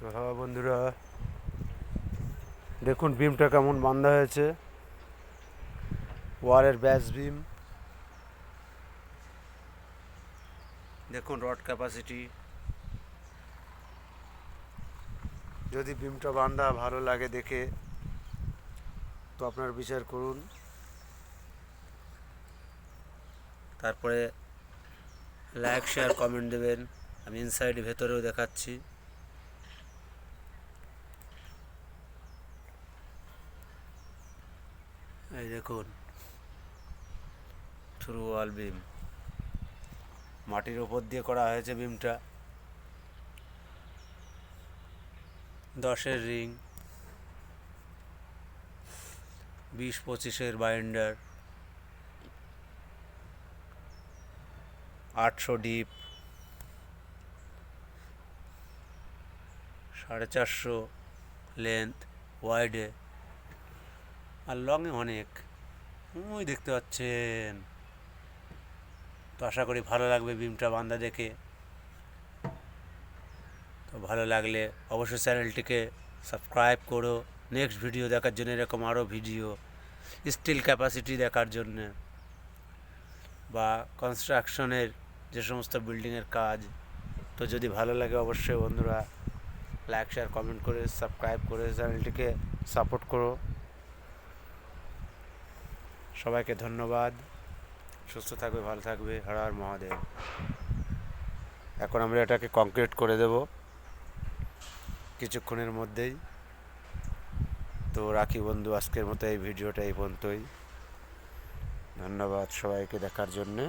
তো হ্যাঁ বন্ধুরা, দেখুন বিমটা কেমন বাঁধা হয়েছে। ওয়ারের ব্যাস বিম, দেখুন রড ক্যাপাসিটি। যদি বিমটা বাঁধা ভালো লাগে দেখে তো আপনার বিচার করুন। তারপরে লাইক শেয়ার কমেন্ট দেবেন। আমি ইনসাইড ভেতরেও দেখাচ্ছি। এই দেখুন থ্রু ওয়াল বিম, মাটির ওপর দিয়ে করা হয়েছে বিমটা। 10-এর রিং, 20-25-এর বাইন্ডার, 800 ডিপ, 450 লেন্থ ওয়াইডে, আর লংয়ে অনেক। ওই দেখতে পাচ্ছেন। তো আশা করি ভালো লাগবে বিমটা বাঁধা দেখে। তো ভালো লাগলে অবশ্যই চ্যানেলটিকে সাবস্ক্রাইব করো। নেক্সট ভিডিও দেখার জন্য, এরকম আরও ভিডিও স্টিল ক্যাপাসিটি দেখার জন্য, বা কনস্ট্রাকশনের যে সমস্ত বিল্ডিংয়ের কাজ। তো যদি ভালো লাগে অবশ্যই বন্ধুরা লাইক শেয়ার কমেন্ট করে সাবস্ক্রাইব করে চ্যানেলটিকে সাপোর্ট করো। সবাইকে ধন্যবাদ। সুস্থ থাকবে, ভালো থাকবে। হর হর মহাদেব। এখন আমরা এটাকে কংক্রিট করে দেব কিছুক্ষণের মধ্যেই। তো রাখি বন্ধু, আজকের মতো এই ভিডিওটা এই পর্যন্তই। ধন্যবাদ সবাইকে দেখার জন্যে।